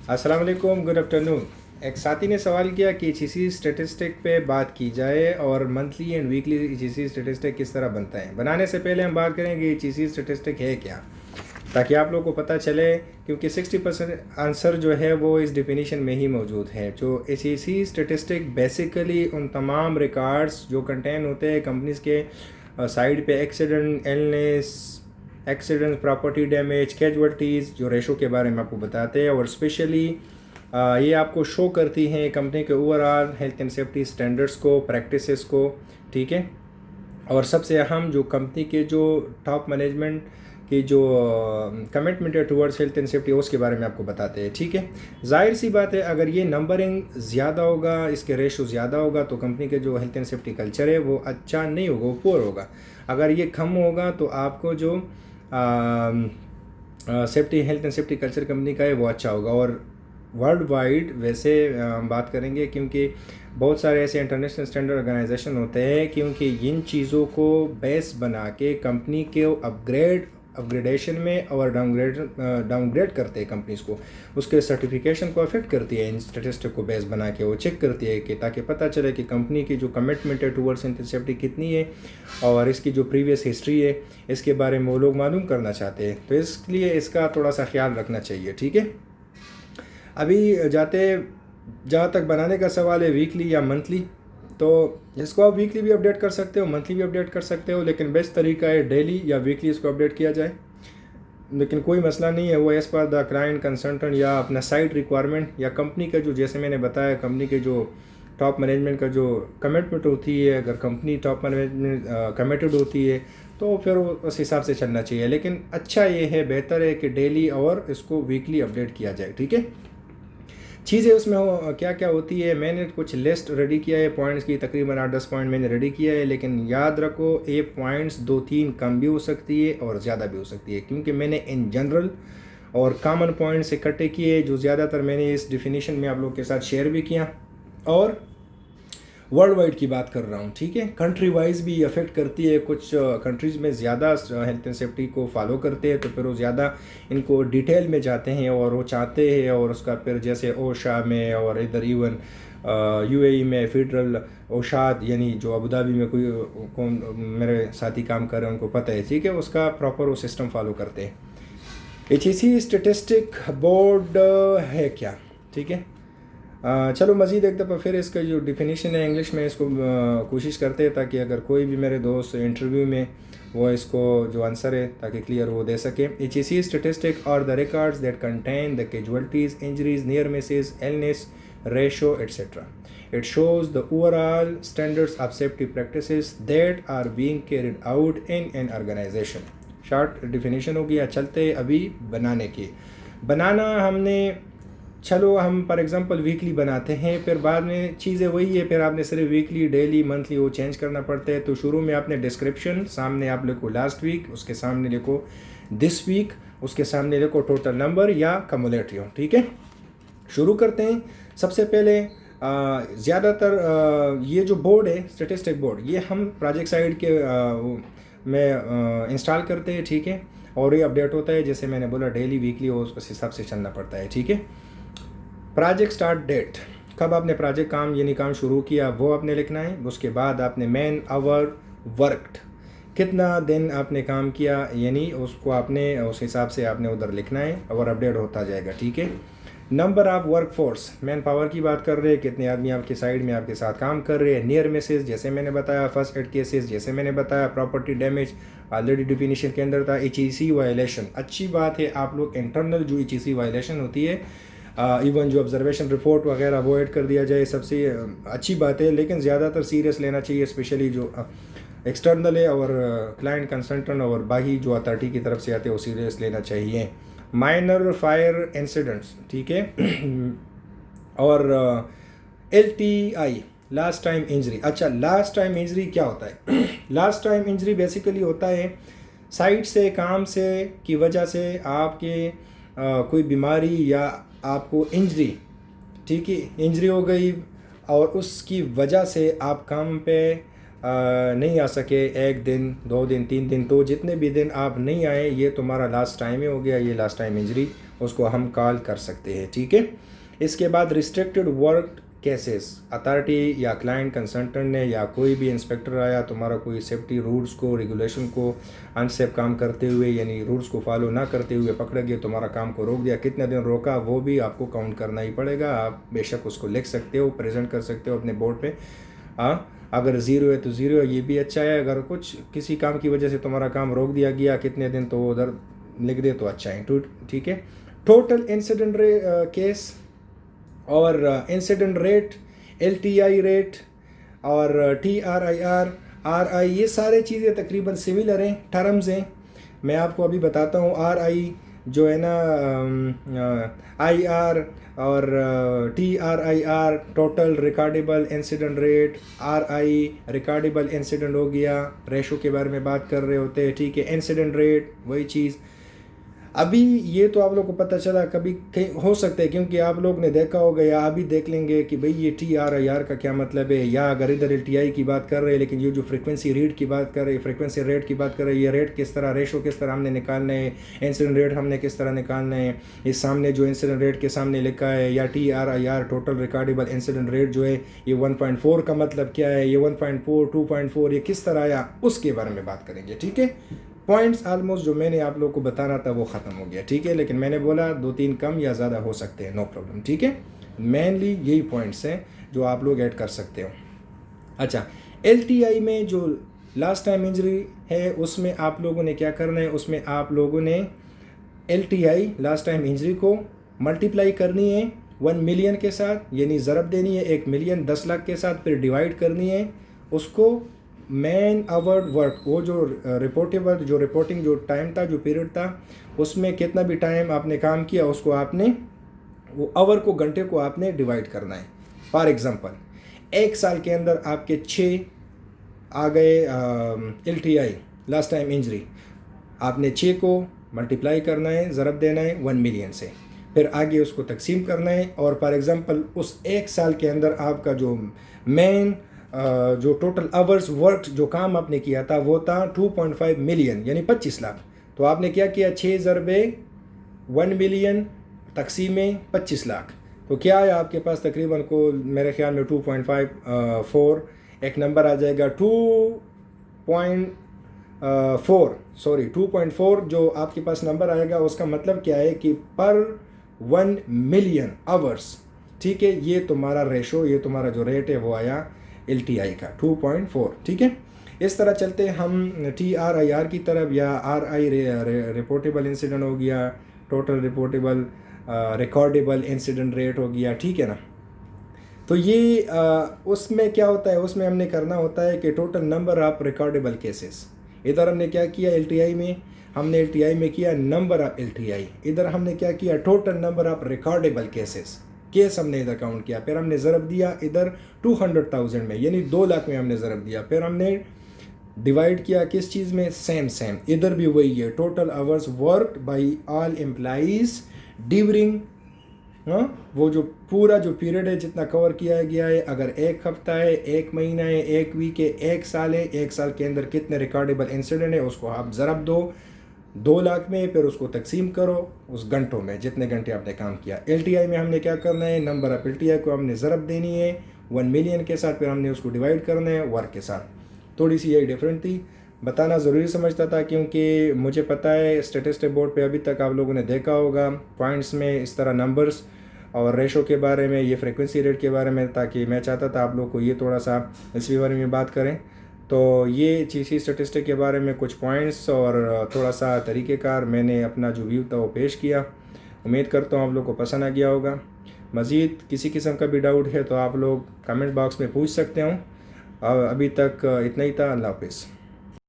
अस्सलाम वालेकुम, good afternoon. एक साथी ने सवाल किया कि एचईसी स्टेटिस्टिक पे बात की जाए और monthly and weekly HEC statistic किस तरह बनता है। बनाने से पहले हम बात करेंगे एचईसी स्टेटिस्टिक है क्या, ताकि आप लोगों को पता चले, क्योंकि 60% आंसर जो है वो इस डिफिनीशन में ही मौजूद है। जो एचईसी स्टेटिस्टिक बेसिकली उन तमाम रिकॉर्ड्स जो कंटेन होते हैं कंपनीज के साइड पे, accident, illness, accident, property damage, casualties, जो रेशो के बारे में आपको बताते हैं, और स्पेशली ये आपको शो करती हैं कंपनी के overall health and safety standards को, प्रैक्टिसेस को, ठीक है। और सबसे अहम जो कंपनी के जो टॉप मैनेजमेंट की जो कमिटमेंट है टुवर्ड्स हेल्थ एंड सेफ्टी, उसके बारे में आपको बताते हैं, ठीक है। जाहिर सी बात है, अगर ये नंबरिंग ज़्यादा होगा, इसके रेशो ज़्यादा होगा, तो कंपनी के जो हेल्थ एंड सेफ्टी कल्चर है वो अच्छा नहीं होगा, वो पुअर होगा। अगर ये कम होगा तो आपको जो safety, health and safety culture company का है वो अच्छा होगा। और वर्ल्ड वाइड वैसे हम बात करेंगे, क्योंकि बहुत सारे ऐसे इंटरनेशनल स्टैंडर्ड ऑर्गेनाइजेशन होते हैं, क्योंकि इन चीज़ों को बेस बना के कंपनी के अपग्रेडेशन में और डाउनग्रेड करते हैं कंपनीज को, उसके सर्टिफिकेशन को अफेक्ट करती है। इन स्टेटिस्टिक को बेस बना के वो चेक करती है कि ताकि पता चले कि कंपनी की जो कमिटमेंट है टुवर्ड्स हेल्थ एंड सेफ्टी कितनी है, और इसकी जो प्रीवियस हिस्ट्री है इसके बारे में वो लोग मालूम करना चाहते हैं। तो इसलिए इसका थोड़ा सा ख्याल रखना चाहिए, ठीक है। अभी जहाँ तक बनाने का सवाल है वीकली या मंथली, तो इसको आप वीकली भी अपडेट कर सकते हो, मंथली भी अपडेट कर सकते हो, लेकिन बेस्ट तरीका है डेली या वीकली इसको अपडेट किया जाए। लेकिन कोई मसला नहीं है, वो as per the client consultant या अपना साइट रिक्वायरमेंट या कंपनी का जो, जैसे मैंने बताया, कंपनी के जो टॉप मैनेजमेंट का जो कमिटमेंट होती है, अगर कंपनी टॉप मैनेजमेंट कमिटेड होती है तो फिर उस हिसाब से चलना चाहिए। लेकिन अच्छा ये है, बेहतर है कि डेली और इसको वीकली अपडेट किया जाए, ठीक है। चीज़ें उसमें क्या क्या होती है, मैंने कुछ लिस्ट रेडी किया है पॉइंट्स की, तकरीबन 8-10 पॉइंट मैंने रेडी किया है, लेकिन याद रखो ये पॉइंट्स 2-3 कम भी हो सकती है और ज़्यादा भी हो सकती है, क्योंकि मैंने इन जनरल और कॉमन पॉइंट्स इकट्ठे किए जो ज़्यादातर मैंने इस डिफिनीशन में आप लोग के साथ शेयर भी किया, और वर्ल्ड वाइड की बात कर रहा हूँ, ठीक है। कंट्री वाइज भी अफेक्ट करती है, कुछ कंट्रीज़ में ज़्यादा हेल्थ एंड सेफ्टी को फॉलो करते हैं, तो फिर वो ज़्यादा इनको डिटेल में जाते हैं और वो चाहते हैं, और उसका फिर जैसे ओशा में और इधर इवन यूएई में फेडरल ओशाद, यानी जो अबू धाबी में कोई कौन मेरे साथी काम कर रहे हैं उनको पता है, ठीक है, उसका प्रॉपर वो सिस्टम फॉलो करते हैं। एचईसी स्टेटिस्टिक बोर्ड है क्या, ठीक है। चलो मज़ीद एक दफ़ा फिर इसका जो डिफिनीशन है इंग्लिश में, इसको कोशिश करते हैं, ताकि अगर कोई भी मेरे दोस्त इंटरव्यू में वो इसको जो आंसर है ताकि क्लियर वो दे सके। एचईसी स्टेटिस्टिक और the records that contain the casualties, injuries, near misses, illness, ratio etcetera. It shows the overall standards of safety practices that are being carried out in an organisation. Short definition हो गया। चलते अभी बनाने की। बनाना हमने, चलो हम फॉर एग्जांपल वीकली बनाते हैं, फिर बाद में चीज़ें वही है, फिर आपने सिर्फ वीकली, डेली, मंथली वो चेंज करना पड़ता है। तो शुरू में आपने डिस्क्रिप्शन, सामने आप लिखो लास्ट वीक, उसके सामने लिखो दिस वीक, उसके सामने लिखो टोटल नंबर या कमुलेटिव, ठीक है। शुरू करते हैं। सबसे पहले ज़्यादातर ये जो बोर्ड है स्टेटिस्टिक बोर्ड, ये हम प्रोजेक्ट साइड के में इंस्टॉल करते हैं, ठीक है, और ये अपडेट होता है, जैसे मैंने बोला डेली, वीकली, उस हिसाब से चलना पड़ता है, ठीक है। प्रोजेक्ट स्टार्ट डेट, कब आपने प्रोजेक्ट काम शुरू किया वो आपने लिखना है। उसके बाद आपने मैन आवर वर्कड, कितना दिन आपने काम किया, यानी उसको आपने उस हिसाब से आपने उधर लिखना है और अपडेट होता जाएगा, ठीक है। Number of work force, man power की बात कर रहे हैं, कितने आदमी आपके साइड में आपके साथ काम कर रहे हैं। नियर मिसेस, जैसे मैंने बताया, फर्स्ट एड केसेस, जैसे मैंने बताया, प्रॉपर्टी डैमेज ऑलरेडी डिफिनीशन के अंदर था। एचईसी वायलेशन, अच्छी बात है आप लोग इंटरनल जो एचईसी वायलेशन होती है, इवन जो ऑब्जर्वेशन रिपोर्ट वगैरह वो ऐड कर दिया जाए, सबसे अच्छी बात है, लेकिन ज़्यादातर सीरियस लेना चाहिए, स्पेशली जो एक्सटर्नल है और क्लाइंट कंसल्टेंट और बाकी जो अथॉरिटी की तरफ से आते हैं वो सीरियस लेना चाहिए। माइनर फायर इंसिडेंट्स, ठीक है, और एलटीआई, लास्ट टाइम इंजरी। अच्छा, लास्ट टाइम इंजरी क्या होता है? लास्ट टाइम इंजरी बेसिकली होता है साइट से, काम से की वजह से आपके कोई बीमारी या आपको इंजरी, ठीक है, इंजरी हो गई और उसकी वजह से आप काम पे नहीं आ सके, 1 दिन 2 दिन 3 दिन, तो जितने भी दिन आप नहीं आए ये तुम्हारा लास्ट टाइम ही हो गया, ये लास्ट टाइम इंजरी, उसको हम कॉल कर सकते हैं, ठीक है। इसके बाद रिस्ट्रिक्टेड वर्क केसेस, अथॉरिटी या क्लाइंट कंसल्टेंट ने या कोई भी इंस्पेक्टर आया, तुम्हारा कोई सेफ्टी रूल्स को रेगुलेशन को अनसेफ काम करते हुए यानी रूल्स को फॉलो ना करते हुए पकड़ गए, तुम्हारा काम को रोक दिया, कितने दिन रोका वो भी आपको काउंट करना ही पड़ेगा। आप बेशक उसको लिख सकते हो, प्रेजेंट कर सकते हो अपने बोर्ड पे। अगर ज़ीरो है तो ज़ीरो है, ये भी अच्छा है। अगर कुछ किसी काम की वजह से तुम्हारा काम रोक दिया गया कितने दिन, तो उधर लिख दे तो अच्छा है, ठीक है। टोटल इंसिडेंट केस और इंसिडेंट रेट, LTI रेट और TRIR, RI, ये सारे चीज़ें तकरीबन सिमिलर हैं, टर्म्स हैं। मैं आपको अभी बताता हूँ। RI जो है ना, IR और TRIR, total recordable incident rate, RI recordable incident हो गया, रेशो के बारे में बात कर रहे होते हैं, ठीक है। इंसिडेंट रेट वही चीज़। अभी ये तो आप लोग को पता चला, कभी कहीं हो सकता है क्योंकि आप लोग ने देखा होगा या अभी देख लेंगे कि भाई ये TRIR का क्या मतलब है, या अगर इधर LTI की बात कर रहे हैं लेकिन ये जो फ्रीक्वेंसी रेट की बात कर रहे हैं, फ्रीक्वेंसी रेट की बात कर रहे हैं, ये रेट किस तरह, रेशो किस तरह हमने निकालना है, इंसिडेंट रेट हमने किस तरह निकालना है, इस सामने जो इंसिडेंट रेट के सामने लिखा है, या TRIR total recordable incident rate जो है ये 1.4 का मतलब क्या है, ये 1.4 2.4 ये किस तरह आया, उसके बारे में बात करेंगे, ठीक है। पॉइंट्स ऑलमोस्ट जो मैंने आप लोग को बताना था वो ख़त्म हो गया, ठीक है। लेकिन मैंने बोला 2-3 कम या ज़्यादा हो सकते हैं, नो प्रॉब्लम, ठीक है। मेनली यही पॉइंट्स हैं जो आप लोग ऐड कर सकते हो। अच्छा, LTI में जो लास्ट टाइम इंजरी है उसमें आप लोगों ने क्या करना है, उसमें आप लोगों ने LTI लास्ट टाइम इंजरी को मल्टीप्लाई करनी है 1 मिलियन के साथ, यानी ज़रब देनी है 1 मिलियन 10 लाख के साथ, फिर डिवाइड करनी है उसको मैन आवर्ड वर्क, वो जो रिपोर्टेबल जो रिपोर्टिंग जो टाइम था, जो पीरियड था, उसमें कितना भी टाइम आपने काम किया उसको आपने वो आवर को, घंटे को आपने डिवाइड करना है। फॉर एग्जांपल 1 साल के अंदर आपके 6 आ गए LTI लास्ट टाइम इंजरी, आपने 6 को मल्टीप्लाई करना है, ज़रब देना है 1 मिलियन से, फिर आगे उसको तकसीम करना है। और फॉर एग्जांपल उस 1 साल के अंदर आपका जो मेन जो टोटल आवर्स वर्क जो काम आपने किया था वो था 2.5 मिलियन यानी 25 लाख। तो आपने क्या किया, 6 ज़रबे 1 मिलियन तकसीमें 25 लाख, तो क्या है आपके पास तकरीबन को मेरे ख्याल में 2.54 एक नंबर आ जाएगा, 2.4 जो आपके पास नंबर आएगा उसका मतलब क्या है कि पर 1 मिलियन आवर्स, ठीक है। ये तुम्हारा रेशो, ये तुम्हारा जो रेट है वो आया LTI का 2.4, ठीक है। इस तरह चलते हम TRIR की तरफ, या RI रिपोर्टेबल इंसिडेंट हो गया, total reportable recordable incident rate हो गया, ठीक है ना। तो ये उसमें क्या होता है, उसमें हमने करना होता है कि total number of recordable cases, इधर हमने क्या किया LTI में, हमने LTI में किया नंबर ऑफ LTI, इधर हमने क्या किया total number of recordable case हमने इधर काउंट किया, फिर हमने ज़रब दिया इधर 200,000 में यानी 2 लाख में हमने ज़रब दिया, फिर हमने डिवाइड किया किस चीज़ में, सेम इधर भी वही है, total hours worked by all employees during, वो जो पूरा जो पीरियड है जितना कवर किया गया है, अगर 1 हफ्ता है, 1 महीना है, 1 वीक है, 1 साल है, 1 साल के अंदर कितने रिकॉर्डेबल इंसिडेंट है उसको आप ज़रब दो 2 लाख में, फिर उसको तकसीम करो उस घंटों में जितने घंटे आपने काम किया। LTI में हमने क्या करना है, नंबर ऑफ LTI को हमने ज़रब देनी है 1 मिलियन के साथ, फिर हमने उसको डिवाइड करना है वर्क के साथ। थोड़ी सी यही डिफरेंट थी, बताना ज़रूरी समझता था क्योंकि मुझे पता है स्टैटिस्टिक बोर्ड पे अभी तक आप लोगों ने देखा होगा पॉइंट्स में इस तरह नंबर्स और रेशो के बारे में, ये फ्रीक्वेंसी रेट के बारे में, ताकि मैं चाहता था आप लोग को ये थोड़ा सा इसके बारे में बात करें। तो ये चीज़ी स्टैटिस्टिक के बारे में कुछ पॉइंट्स और थोड़ा सा तरीक़ेकार मैंने अपना जो व्यू था वो पेश किया। उम्मीद करता हूँ आप लोग को पसंद आ गया होगा। मज़ीद किसी किस्म का भी डाउट है तो आप लोग कमेंट बॉक्स में पूछ सकते हो। अभी तक इतना ही था। अल्लाह हाफ़िज़।